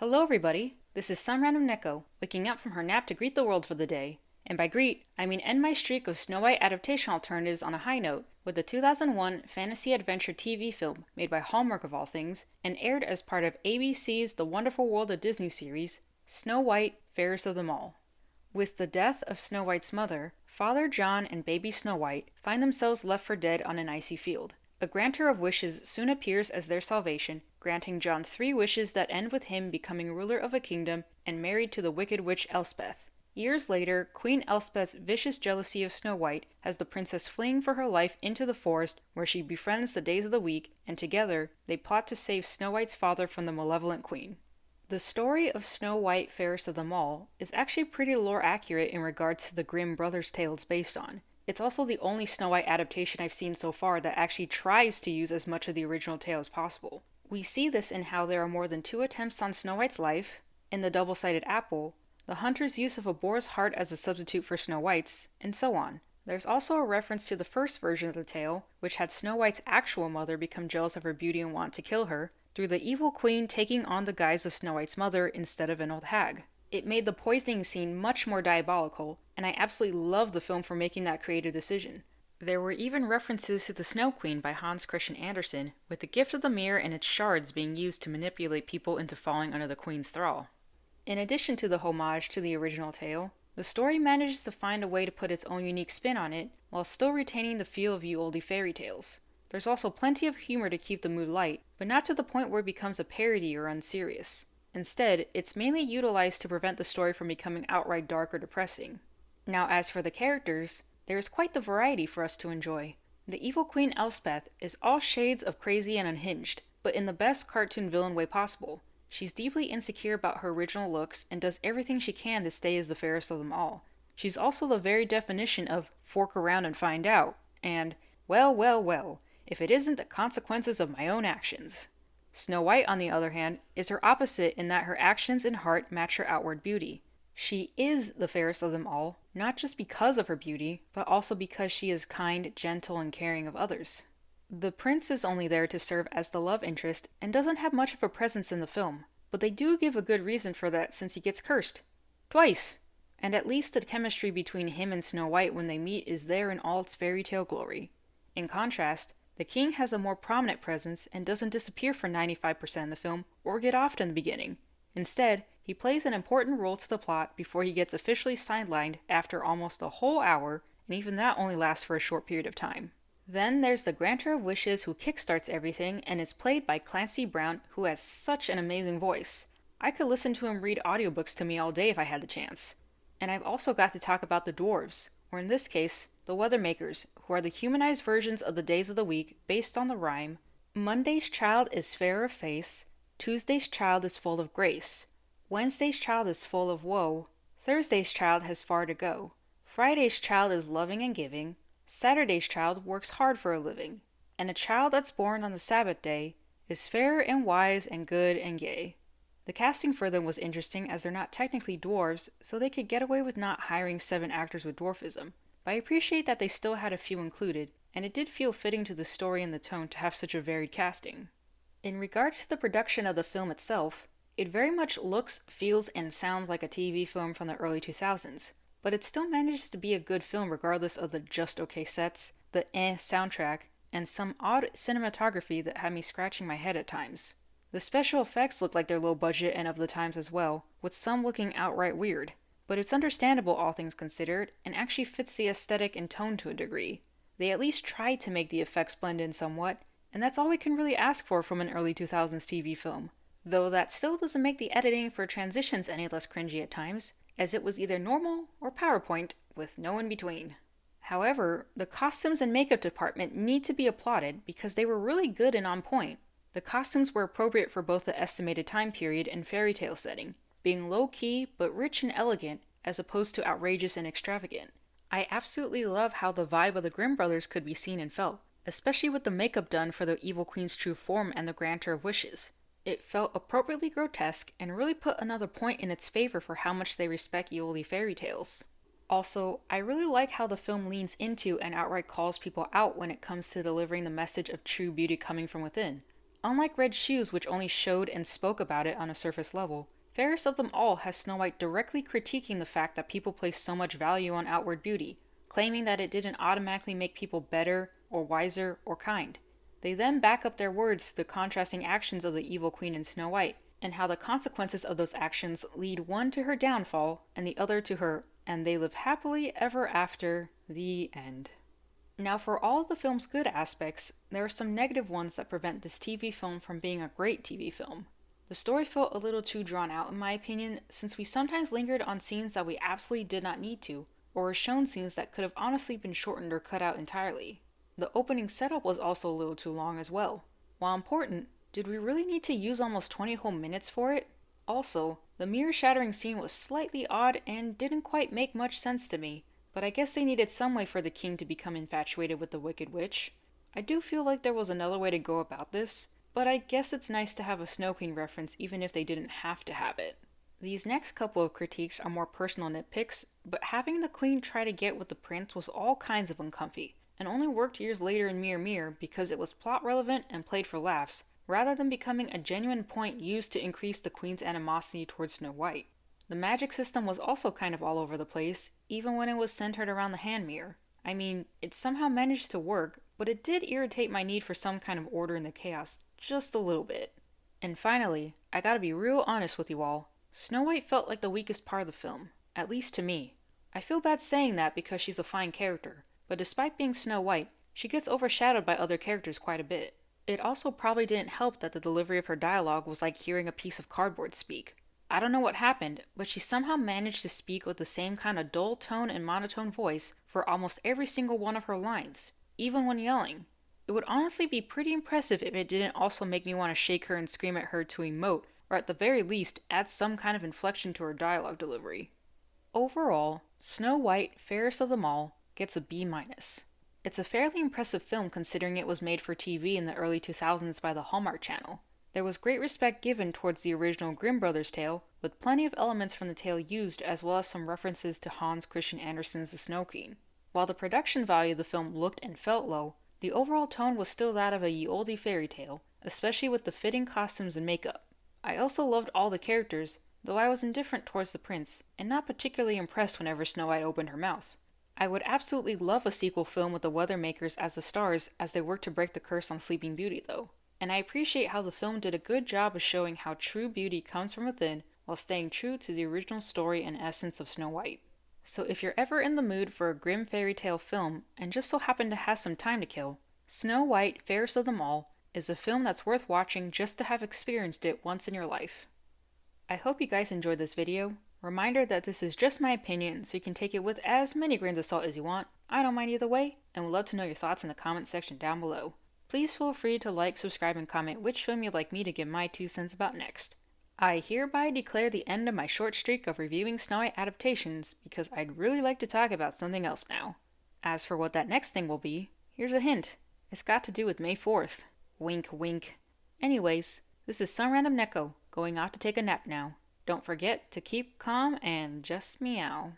Hello, everybody. This is some random Neko, waking up from her nap to greet the world for the day. And by greet, I mean end my streak of Snow White adaptation alternatives on a high note with the 2001 fantasy adventure TV film made by Hallmark of all things and aired as part of ABC's The Wonderful World of Disney series, Snow White, Fairest of Them All. With the death of Snow White's mother, Father John and baby Snow White find themselves left for dead on an icy field. A granter of wishes soon appears as their salvation, granting John 3 wishes that end with him becoming ruler of a kingdom and married to the wicked witch Elspeth. Years later, Queen Elspeth's vicious jealousy of Snow White has the princess fleeing for her life into the forest where she befriends the days of the week, and together they plot to save Snow White's father from the malevolent queen. The story of Snow White, Fairest of Them All is actually pretty lore accurate in regards to the Grimm brothers' tale it's based on. It's also the only Snow White adaptation I've seen so far that actually tries to use as much of the original tale as possible. We see this in how there are more than 2 attempts on Snow White's life, in the double-sided apple, the hunter's use of a boar's heart as a substitute for Snow White's, and so on. There's also a reference to the first version of the tale, which had Snow White's actual mother become jealous of her beauty and want to kill her, through the evil queen taking on the guise of Snow White's mother instead of an old hag. It made the poisoning scene much more diabolical, and I absolutely love the film for making that creative decision. There were even references to the Snow Queen by Hans Christian Andersen, with the gift of the mirror and its shards being used to manipulate people into falling under the queen's thrall. In addition to the homage to the original tale, the story manages to find a way to put its own unique spin on it, while still retaining the feel of ye olde fairy tales. There's also plenty of humor to keep the mood light, but not to the point where it becomes a parody or unserious. Instead, it's mainly utilized to prevent the story from becoming outright dark or depressing. Now, as for the characters, there is quite the variety for us to enjoy. The evil Queen Elspeth is all shades of crazy and unhinged, but in the best cartoon villain way possible. She's deeply insecure about her original looks and does everything she can to stay as the fairest of them all. She's also the very definition of fork around and find out, and, well, if it isn't the consequences of my own actions. Snow White, on the other hand, is her opposite in that her actions and heart match her outward beauty. She is the fairest of them all, not just because of her beauty, but also because she is kind, gentle, and caring of others. The prince is only there to serve as the love interest and doesn't have much of a presence in the film, but they do give a good reason for that since he gets cursed. Twice! And at least the chemistry between him and Snow White when they meet is there in all its fairy tale glory. In contrast, the king has a more prominent presence and doesn't disappear for 95% of the film or get off in the beginning. Instead, he plays an important role to the plot before he gets officially sidelined after almost a whole hour, and even that only lasts for a short period of time. Then there's the granter of wishes who kickstarts everything and is played by Clancy Brown, who has such an amazing voice. I could listen to him read audiobooks to me all day if I had the chance. And I've also got to talk about the Dwarves, or in this case, the Weathermakers, who are the humanized versions of the days of the week based on the rhyme, Monday's child is fair of face, Tuesday's child is full of grace, Wednesday's child is full of woe, Thursday's child has far to go, Friday's child is loving and giving, Saturday's child works hard for a living, and a child that's born on the Sabbath day is fair and wise and good and gay. The casting for them was interesting as they're not technically dwarves, so they could get away with not hiring 7 actors with dwarfism. But I appreciate that they still had a few included, and it did feel fitting to the story and the tone to have such a varied casting. In regards to the production of the film itself, it very much looks, feels, and sounds like a TV film from the early 2000s, but it still manages to be a good film regardless of the just okay sets, the soundtrack, and some odd cinematography that had me scratching my head at times. The special effects look like they're low budget and of the times as well, with some looking outright weird. But it's understandable all things considered, and actually fits the aesthetic and tone to a degree. They at least tried to make the effects blend in somewhat, and that's all we can really ask for from an early 2000s TV film. Though that still doesn't make the editing for transitions any less cringy at times, as it was either normal or PowerPoint, with no in between. However, the costumes and makeup department need to be applauded because they were really good and on point. The costumes were appropriate for both the estimated time period and fairy tale setting, being low-key but rich and elegant as opposed to outrageous and extravagant. I absolutely love how the vibe of the Grimm brothers could be seen and felt, especially with the makeup done for the evil queen's true form and the granter of wishes. It felt appropriately grotesque and really put another point in its favor for how much they respect ye olde fairy tales. Also, I really like how the film leans into and outright calls people out when it comes to delivering the message of true beauty coming from within. Unlike Red Shoes, which only showed and spoke about it on a surface level, Fairest of Them All has Snow White directly critiquing the fact that people place so much value on outward beauty, claiming that it didn't automatically make people better, or wiser, or kind. They then back up their words to the contrasting actions of the evil queen in Snow White, and how the consequences of those actions lead one to her downfall and the other to her, and they live happily ever after, the end. Now, for all of the film's good aspects, there are some negative ones that prevent this TV film from being a great TV film. The story felt a little too drawn out in my opinion, since we sometimes lingered on scenes that we absolutely did not need to, or were shown scenes that could have honestly been shortened or cut out entirely. The opening setup was also a little too long as well. While important, did we really need to use almost 20 whole minutes for it? Also, the mirror shattering scene was slightly odd and didn't quite make much sense to me, but I guess they needed some way for the king to become infatuated with the Wicked Witch. I do feel like there was another way to go about this, but I guess it's nice to have a Snow Queen reference even if they didn't have to have it. These next couple of critiques are more personal nitpicks, but having the queen try to get with the prince was all kinds of uncomfy, and only worked years later in Mirror Mirror because it was plot relevant and played for laughs, rather than becoming a genuine point used to increase the queen's animosity towards Snow White. The magic system was also kind of all over the place, even when it was centered around the hand mirror. I mean, it somehow managed to work, but it did irritate my need for some kind of order in the chaos, just a little bit. And finally, I gotta be real honest with you all, Snow White felt like the weakest part of the film, at least to me. I feel bad saying that because she's a fine character, but despite being Snow White, she gets overshadowed by other characters quite a bit. It also probably didn't help that the delivery of her dialogue was like hearing a piece of cardboard speak. I don't know what happened, but she somehow managed to speak with the same kind of dull tone and monotone voice for almost every single one of her lines, even when yelling. It would honestly be pretty impressive if it didn't also make me want to shake her and scream at her to emote, or at the very least add some kind of inflection to her dialogue delivery. Overall, Snow White, Fairest of Them All gets a B-. It's a fairly impressive film considering it was made for TV in the early 2000s by the Hallmark Channel. There was great respect given towards the original Grimm brothers tale, with plenty of elements from the tale used as well as some references to Hans Christian Andersen's The Snow Queen. While the production value of the film looked and felt low, the overall tone was still that of a ye olde fairy tale, especially with the fitting costumes and makeup. I also loved all the characters, though I was indifferent towards the prince, and not particularly impressed whenever Snow White opened her mouth. I would absolutely love a sequel film with the Weathermakers as the stars as they work to break the curse on Sleeping Beauty though. And I appreciate how the film did a good job of showing how true beauty comes from within while staying true to the original story and essence of Snow White. So if you're ever in the mood for a grim fairy tale film and just so happen to have some time to kill, Snow White, Fairest of Them All is a film that's worth watching just to have experienced it once in your life. I hope you guys enjoyed this video. Reminder that this is just my opinion, so you can take it with as many grains of salt as you want. I don't mind either way, and would love to know your thoughts in the comments section down below. Please feel free to like, subscribe, and comment which film you'd like me to give my 2 cents about next. I hereby declare the end of my short streak of reviewing Snow White adaptations because I'd really like to talk about something else now. As for what that next thing will be, here's a hint. It's got to do with May 4th. Wink wink. Anyways, this is some random Neko, going off to take a nap now. Don't forget to keep calm and just meow.